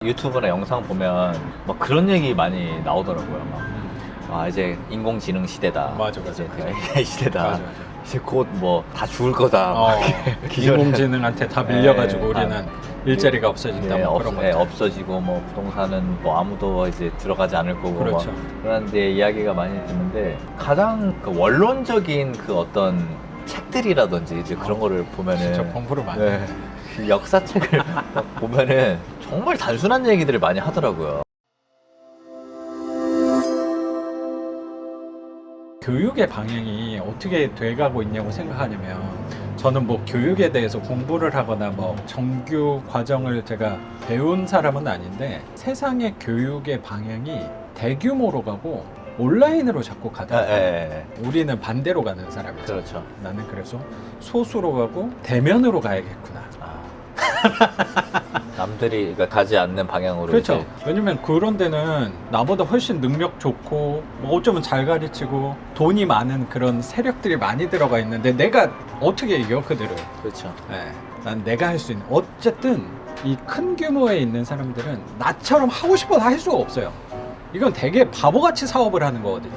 유튜브나 영상 보면 막 그런 얘기 많이 나오더라고요. 막, 이제 인공지능 시대다. 맞아. 이제 AI 시대다. 맞아. 이제 곧 뭐 다 죽을 거다. 인공지능한테 다 밀려가지고 우리는 일자리가 없어진다. 네, 뭐 그런 것들. 없어지고 뭐 부동산은 뭐 아무도 이제 들어가지 않을 거고. 그렇죠. 그런데 이야기가 많이 듣는데 가장 그 원론적인 그 어떤 책들이라든지 이제 그런 거를 보면은 진짜 공부를 많이 네. 해. 그 역사책을 보면은 정말 단순한 얘기들을 많이 하더라고요. 교육의 방향이 어떻게 돼가고 있냐고 생각하냐면, 저는 뭐 교육에 대해서 공부를 하거나 뭐 정규 과정을 제가 배운 사람은 아닌데, 세상의 교육의 방향이 대규모로 가고 온라인으로 자꾸 가더라고요. 우리는 반대로 가는 사람이죠. 그렇죠. 나는 그래서 소수로 가고 대면으로 가야겠구나. 남들이 그러니까 가지 않는 방향으로. 그렇죠. 이제. 왜냐면 그런 데는 나보다 훨씬 능력 좋고 뭐 어쩌면 잘 가르치고 돈이 많은 그런 세력들이 많이 들어가 있는데, 내가 어떻게 이겨 그들을? 그렇죠. 네. 난 내가 할 수 있는, 어쨌든 이 큰 규모에 있는 사람들은 나처럼 하고 싶어도 할 수가 없어요. 이건 되게 바보같이 사업을 하는 거거든요.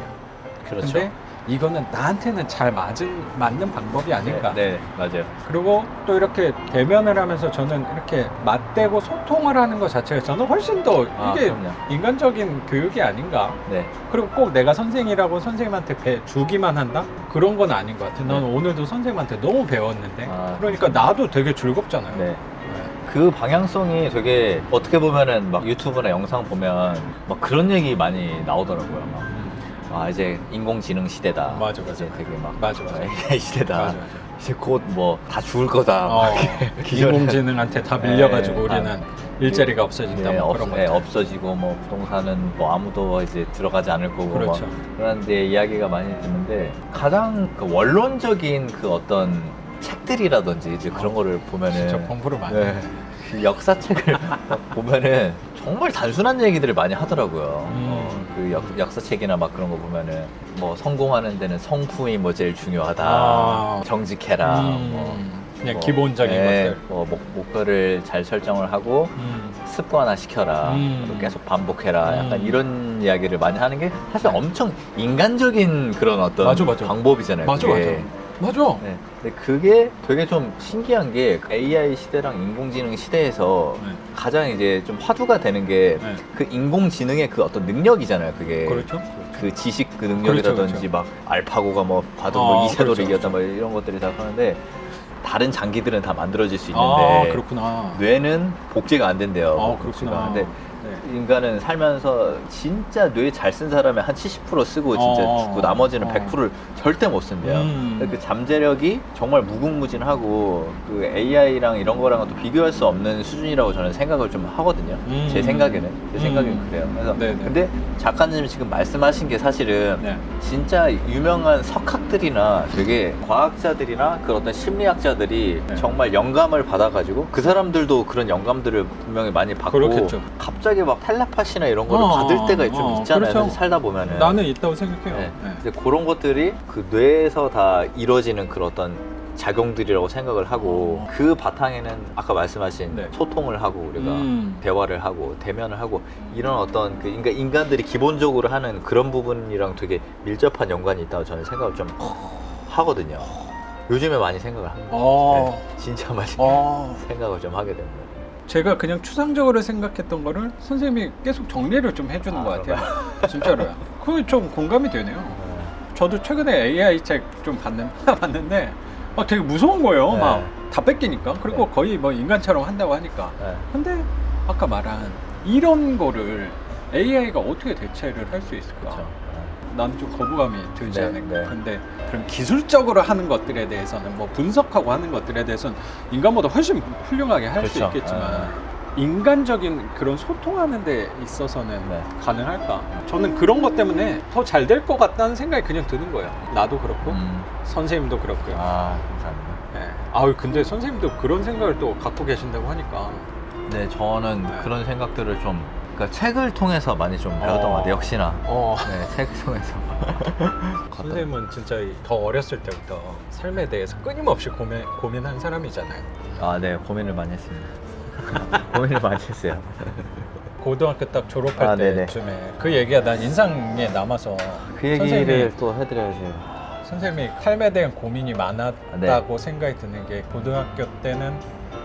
그렇죠. 근데 이거는 나한테는 잘 맞는 방법이 아닐까. 네, 맞아요. 그리고 또 이렇게 대면을 하면서 저는 이렇게 맞대고 소통을 하는 것 자체가 저는 훨씬 더 이게 그럼요. 인간적인 교육이 아닌가. 네. 그리고 꼭 내가 선생이라고 선생님한테 주기만 한다? 그런 건 아닌 것 같아요. 넌 오늘도 선생님한테 너무 배웠는데. 그러니까 나도 되게 즐겁잖아요. 네. 그 방향성이 되게 어떻게 보면은 막 유튜브나 영상 보면 막 그런 얘기 많이 나오더라고요. 이제 인공지능 시대다. 맞아. 이제 되게 막 맞아. AI 시대다. 맞아. 이제 곧 뭐 다 죽을 거다. 막 인공지능한테 다 밀려가지고 네. 우리는 일자리가 없어진다. 네, 뭐 그런 것들. 없어지고 뭐 부동산은 뭐 아무도 이제 들어가지 않을 거고. 그렇죠. 그런데 이야기가 많이 듣는데 가장 그 원론적인 그 어떤 책들이라든지 이제 그런 거를 보면은 진짜 공부를 많이 해. 그 역사책을 보면은 정말 단순한 얘기들을 많이 하더라고요. 그 역사책이나 막 그런 거 보면은 뭐 성공하는 데는 성품이 뭐 제일 중요하다. 정직해라. 그냥 뭐, 기본적인 것들. 뭐 목표를 잘 설정을 하고 습관화 시켜라. 그리고 계속 반복해라. 약간 이런 이야기를 많이 하는 게 사실 엄청 인간적인 그런 어떤 맞아. 방법이잖아요. 맞아. 그게. 맞아. 네. 근데 그게 되게 좀 신기한 게 AI 시대랑 인공지능 시대에서 가장 이제 좀 화두가 되는 게 그 인공지능의 그 어떤 능력이잖아요. 그게 그렇죠. 그 지식 그 능력이라든지 그렇죠. 막 알파고가 뭐 봐도 뭐 이세돌을 그렇죠. 이겼다 뭐 이런 것들이 다 하는데 다른 장기들은 다 만들어질 수 있는데 그렇구나. 뇌는 복제가 안 된대요. 그렇구나. 근데 인간은 살면서 진짜 뇌 잘 쓴 사람이 한 70% 쓰고 진짜 죽고 나머지는 100%를 절대 못 쓴대요. 그 잠재력이 정말 무궁무진하고 그 AI랑 이런 거랑은 또 비교할 수 없는 수준이라고 저는 생각을 좀 하거든요. 제 생각에는 그래요. 그래서 근데 작가님이 지금 말씀하신 게 사실은 진짜 유명한 석학들이나 되게 과학자들이나 그 어떤 심리학자들이 정말 영감을 받아가지고 그 사람들도 그런 영감들을 분명히 많이 받고 그렇겠죠. 갑자기 막 텔레파시나 이런 거를 받을 때가 좀 있잖아요. 그렇죠. 사실 살다 보면은. 나는 있다고 생각해요. 네. 이제 그런 것들이 그 뇌에서 다 이루어지는 그런 어떤 작용들이라고 생각을 하고 그 바탕에는 아까 말씀하신 소통을 하고 우리가 대화를 하고 대면을 하고 이런 어떤 그 인간들이 기본적으로 하는 그런 부분이랑 되게 밀접한 연관이 있다고 저는 생각을 좀 하거든요. 요즘에 많이 생각을 합니다. 진짜 많이 생각을 좀 하게 됩니다. 제가 그냥 추상적으로 생각했던 거를 선생님이 계속 정리를 좀 해주는 것 같아요. 진짜로요. 그게 좀 공감이 되네요. 저도 최근에 AI 책 좀 봤는데 막 되게 무서운 거예요. 막 다 뺏기니까. 그리고 거의 뭐 인간처럼 한다고 하니까. 근데 아까 말한 이런 거를 AI가 어떻게 대체를 할 수 있을까? 난 좀 거부감이 들지 않을까. 근데 그런 기술적으로 하는 것들에 대해서는 뭐 분석하고 하는 것들에 대해서는 인간보다 훨씬 훌륭하게 할 수 있겠지만 인간적인 그런 소통하는 데 있어서는 가능할까? 저는 그런 것 때문에 더 잘 될 것 같다는 생각이 그냥 드는 거예요. 나도 그렇고 선생님도 그렇고요. 감사합니다. 근데 선생님도 그런 생각을 또 갖고 계신다고 하니까. 네, 저는 그런 생각들을 좀 그러니까 책을 통해서 많이 좀 배웠던 것 같아요. 역시나. 책을 통해서. 선생님은 진짜 더 어렸을 때부터 삶에 대해서 끊임없이 고민한 사람이잖아요. 네, 고민을 많이 했습니다. 고민을 많이 했어요. 고등학교 딱 졸업할 네네. 때쯤에 그 얘기가 난 인상에 남아서 그 얘기를 또 해드려야지. 선생님이 삶에 대한 고민이 많았다고 생각이 드는 게 고등학교 때는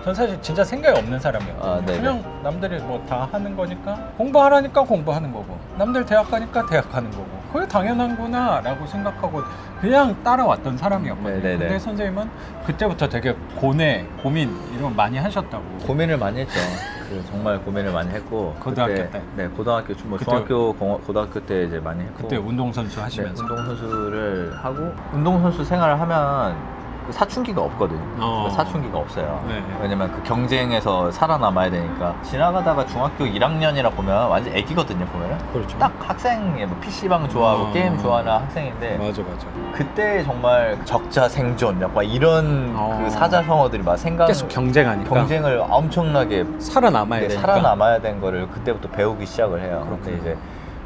전 사실 진짜 생각이 없는 사람이었거든요. 네네. 그냥 남들이 뭐 다 하는 거니까 공부하라니까 공부하는 거고 남들 대학 가니까 대학 가는 거고 그게 당연한구나 라고 생각하고 그냥 따라왔던 사람이었거든요. 네네네. 근데 선생님은 그때부터 되게 고민 이런 거 많이 하셨다고. 고민을 많이 했죠. 정말 고민을 많이 했고 고등학교 그때, 때? 네, 고등학교 뭐 그때- 중학교 고등학교 때 이제 많이 했고 그때 운동선수 네, 하시면서. 운동선수를 하고 운동선수 생활을 하면 그 사춘기가 없거든. 사춘기가 없어요. 네. 왜냐면 그 경쟁에서 살아남아야 되니까 지나가다가 중학교 1학년이라 보면 완전 애기거든요. 보면은 그렇죠. 딱 학생이에요. 뭐 PC방 좋아하고 게임 좋아하는 학생인데 맞아. 그때 정말 적자 생존 약간 이런 그 사자성어들이 막 계속 경쟁하니까 경쟁을 엄청나게 살아남아야 네, 되니까. 살아남아야 된 거를 그때부터 배우기 시작을 해요. 근데 그렇구나. 이제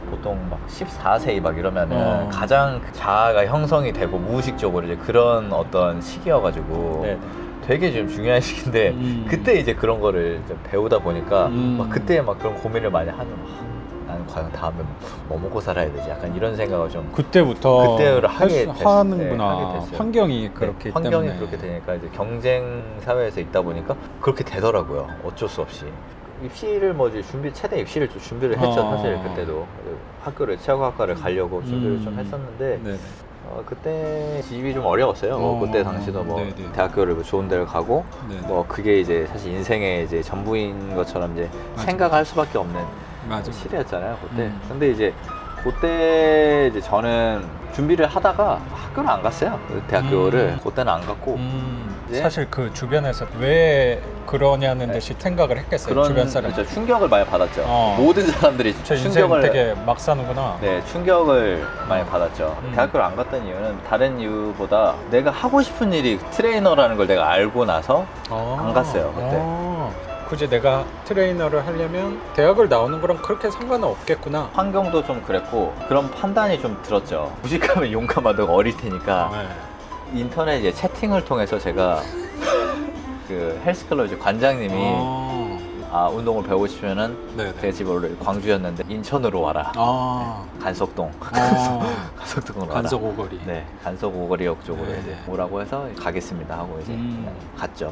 보통 막 14세 막 이러면은 가장 그 자아가 형성이 되고 무의식적으로 이제 그런 어떤 시기여가지고 네. 되게 좀 중요한 시기인데 그때 이제 그런 거를 이제 배우다 보니까 막 그때 막 그런 고민을 많이 하는 나는 과연 다음에 뭐 먹고 살아야 되지 약간 이런 생각을 좀 그때부터 그때를 하게 하는구나. 하게 됐어요. 환경이 그렇기 환경이 때문에. 그렇게 되니까 이제 경쟁 사회에서 있다 보니까 그렇게 되더라고요. 어쩔 수 없이. 입시를 뭐 이제 최대 입시를 좀 준비를 했죠. 사실 그때도 학교를 최고학과를 가려고 준비를 좀 했었는데 네네. 그때 집이 좀 어려웠어요. 그때 당시도 뭐 네네. 대학교를 뭐 좋은 데를 가고 네네. 뭐 그게 이제 사실 인생의 이제 전부인 것처럼 이제 맞아. 생각할 수밖에 없는 맞아. 시대였잖아요. 그때. 근데 이제 그때 이제 저는 준비를 하다가 학교를 안 갔어요. 대학교를 그때는 안 갔고 이제 사실 그 주변에서 왜 그러냐는 듯이 생각을 했겠어요. 그런 주변 사람. 그렇죠. 충격을 많이 받았죠. 어. 모든 사람들이 저 인생 충격을 되게 막 사는구나. 네, 충격을 많이 받았죠. 대학교를 안 갔던 이유는 다른 이유보다 내가 하고 싶은 일이 트레이너라는 걸 내가 알고 나서 안 갔어요, 그때. 굳이 내가 트레이너를 하려면 대학을 나오는 거랑 그렇게 상관은 없겠구나. 환경도 좀 그랬고 그런 판단이 좀 들었죠. 무식하면 용감하다고 어릴 테니까 네. 인터넷 이제 채팅을 통해서 제가 그 헬스클럽 이제 관장님이 운동을 배우고 싶으면은 네네. 제 집 원래 광주였는데 인천으로 와라. 간석동. 간석동으로 와라. 간석 오거리. 네, 간석 오거리역 쪽으로 네. 이제 오라고 해서 가겠습니다 하고 이제 그냥 갔죠.